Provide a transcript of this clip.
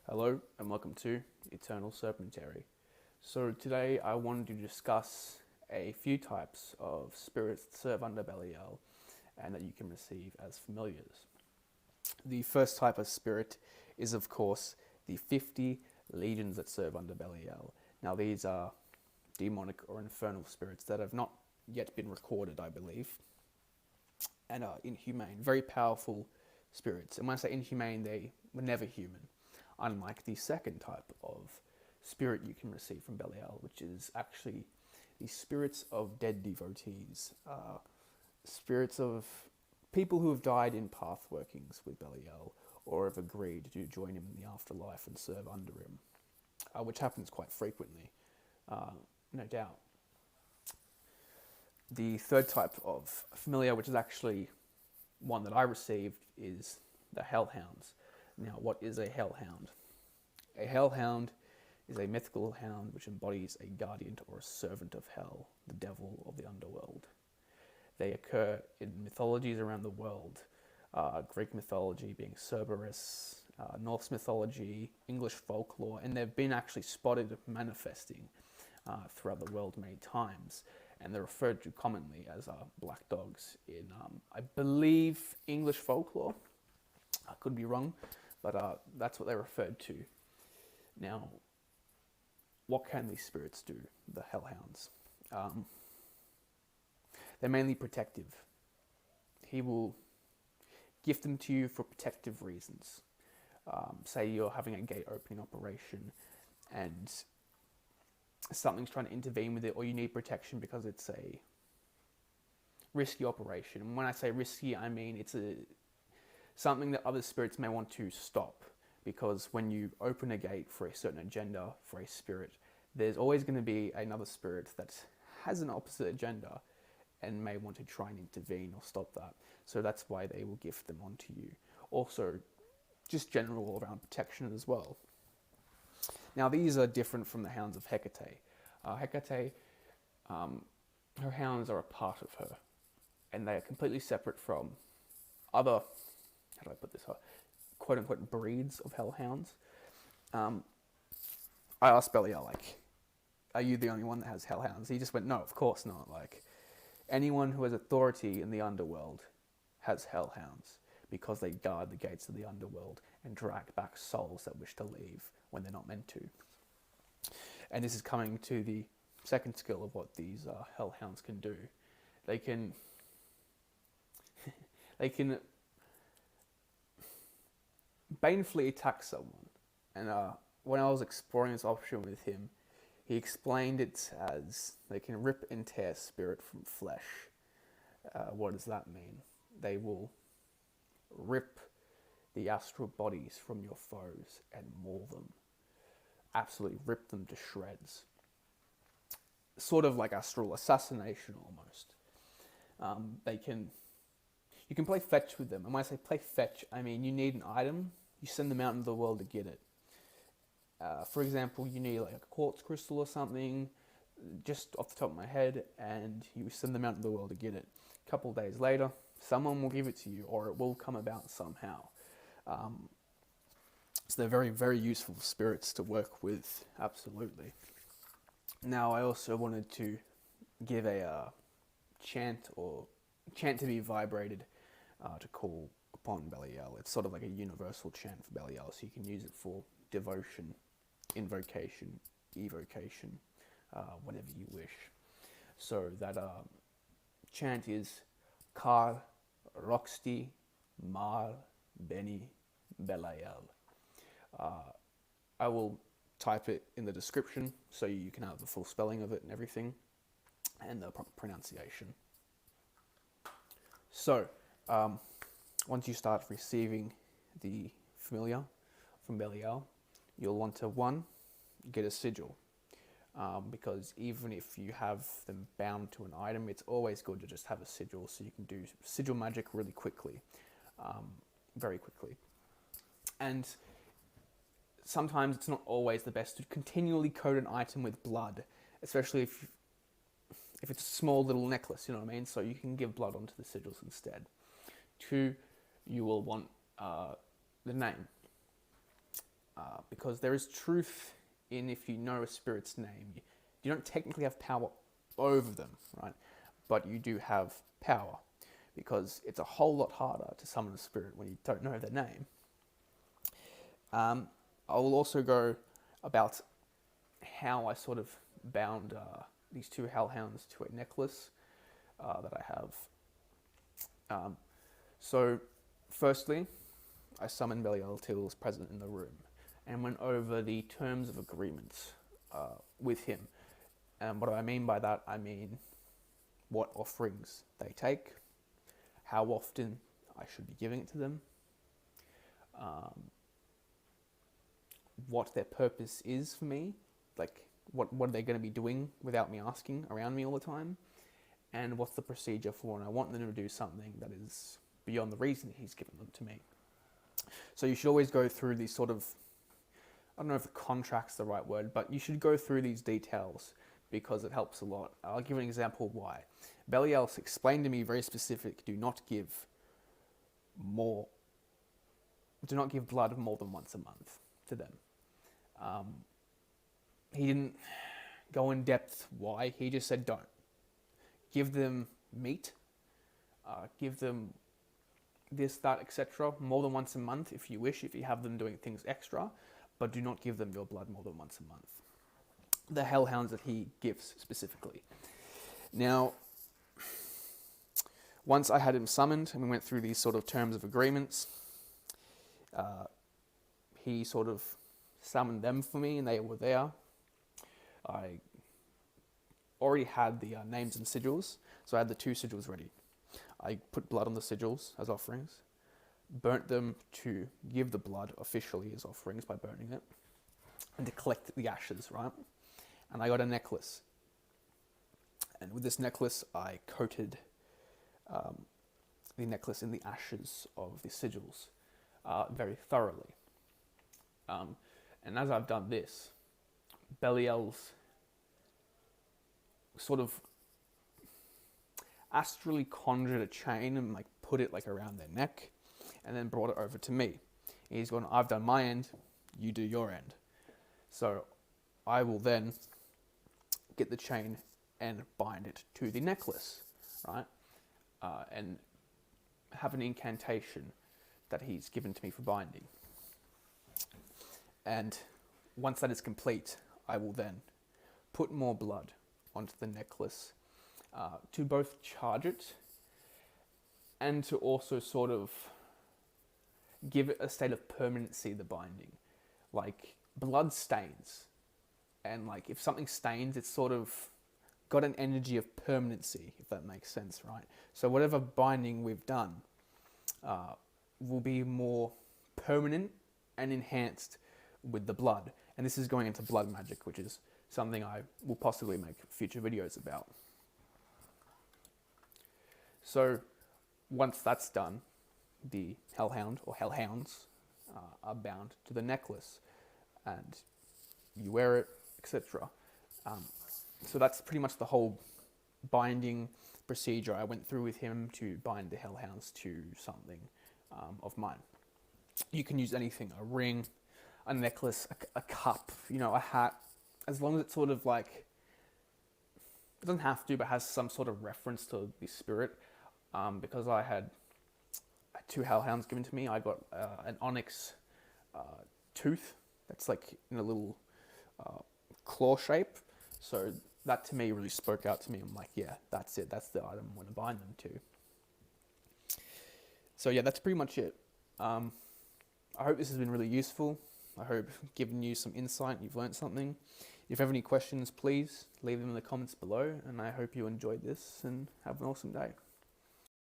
Hello and welcome to Eternal Serpentary. So today I wanted to discuss a few types of spirits that serve under Belial and that you can receive as familiars. The first type of spirit is of course the 50 legions that serve under Belial. Now these are demonic or infernal spirits that have not yet been recorded, I believe, and are inhumane, very powerful spirits. And when I say inhumane, they were never human, unlike the second type of spirit you can receive from Belial, which is actually the spirits of dead devotees, spirits of people who have died in path workings with Belial or have agreed to join him in the afterlife and serve under him, which happens quite frequently, no doubt. The third type of familiar, which is actually one that I received, is the Hellhounds. Now, what is a Hellhound? A Hellhound is a mythical hound which embodies a guardian or a servant of hell, the devil of the underworld. They occur in mythologies around the world, Greek mythology being Cerberus, Norse mythology, English folklore, and they've been actually spotted manifesting throughout the world many times. And they're referred to commonly as black dogs in, I believe, English folklore. I could be wrong, but that's what they're referred to. Now, what can these spirits do, the Hellhounds? They're mainly protective. He will gift them to you for protective reasons. Say you're having a gate opening operation and something's trying to intervene with it, or you need protection because it's a risky operation. And when I say risky, I mean it's something that other spirits may want to stop, because when you open a gate for a certain agenda for a spirit, there's always going to be another spirit that has an opposite agenda and may want to try and intervene or stop that. So that's why they will gift them onto you. Also, just general all-around protection as well. Now, these are different from the Hounds of Hecate. Hecate, her hounds are a part of her, and they are completely separate from other, how do I put this, quote-unquote breeds of hellhounds. I asked Belial, are you the only one that has hellhounds? He just went, no, of course not. Anyone who has authority in the underworld has hellhounds, because they guard the gates of the underworld and drag back souls that wish to leave when they're not meant to. And this is coming to the second skill of what these hellhounds can do. They can banefully attack someone. And when I was exploring this option with him, he explained it as they can rip and tear spirit from flesh. What does that mean? They will rip the astral bodies from your foes and maul them. Absolutely rip them to shreds. Sort of like astral assassination almost. You can play fetch with them. And when I say play fetch, I mean you need an item, you send them out into the world to get it. For example, you need a quartz crystal or something, just off the top of my head, and you send them out into the world to get it. A couple of days later, someone will give it to you, or it will come about somehow. So they're very, very useful spirits to work with, absolutely. Now, I also wanted to give a chant to be vibrated to call upon Belial. It's sort of like a universal chant for Belial, so you can use it for devotion, invocation, evocation, whatever you wish. So that chant is Kahr, Roxte, Mahr, Behni, Belial. I will type it in the description so you can have the full spelling of it and everything, and the proper pronunciation. So, once you start receiving the familiar from Belial, you'll want to, one, get a sigil. Because even if you have them bound to an item, it's always good to just have a sigil, so you can do sigil magic really quickly, very quickly. And sometimes it's not always the best to continually coat an item with blood, especially if it's a small little necklace, you know what I mean? So you can give blood onto the sigils instead. Two, you will want the name. because there is truth in if you know a spirit's name. You don't technically have power over them, right? But you do have power, because it's a whole lot harder to summon a spirit when you don't know their name. I will also go about how I sort of bound these two hellhounds to a necklace that I have. So, firstly, I summoned Belial till he was present in the room and went over the terms of agreement with him. And what do I mean by that? I mean what offerings they take, how often I should be giving it to them, what their purpose is for me, like what are they going to be doing without me asking around me all the time, and what's the procedure for when I want them to do something that is beyond the reason he's given them to me. So you should always go through these sort of, I don't know if the contract's the right word, but you should go through these details because it helps a lot. I'll give an example of why. Belial explained to me very specific, do not give blood more than once a month to them. He didn't go in depth why, he just said don't. Give them meat, give them this, that, etc. more than once a month if you wish, if you have them doing things extra, but do not give them your blood more than once a month. The hellhounds that he gives specifically. Now, once I had him summoned and we went through these sort of terms of agreements, he sort of summoned them for me and they were there. I already had the names and sigils, so I had the 2 sigils ready. I put blood on the sigils as offerings, burnt them to give the blood officially as offerings by burning it, and to collect the ashes, right? And I got a necklace. And with this necklace, I coated the necklace in the ashes of the sigils very thoroughly. And as I've done this, Belial's sort of astrally conjured a chain and like put it like around their neck and then brought it over to me. And he's gone, I've done my end, you do your end. So I will then get the chain and bind it to the necklace, right? And have an incantation that he's given to me for binding. And once that is complete, I will then put more blood onto the necklace to both charge it and to also sort of give it a state of permanency, the binding. Like, blood stains. And like, if something stains, it's sort of got an energy of permanency, if that makes sense, right? So whatever binding we've done will be more permanent and enhanced with the blood. And this is going into blood magic, which is something I will possibly make future videos about. So once that's done, the hellhound or hellhounds are bound to the necklace and you wear it, etc. So that's pretty much the whole binding procedure I went through with him to bind the hellhounds to something of mine. You can use anything, a ring, a necklace, a cup, a hat, as long as it's sort of like, it doesn't have to, but has some sort of reference to the spirit. Because I had 2 hellhounds given to me, I got an onyx tooth that's like in a little claw shape. So that to me really spoke out to me. I'm like, yeah, that's it. That's the item I want to bind them to. So yeah, that's pretty much it. I hope this has been really useful. I hope given you some insight, you've learned something. If you have any questions, please leave them in the comments below. And I hope you enjoyed this and have an awesome day.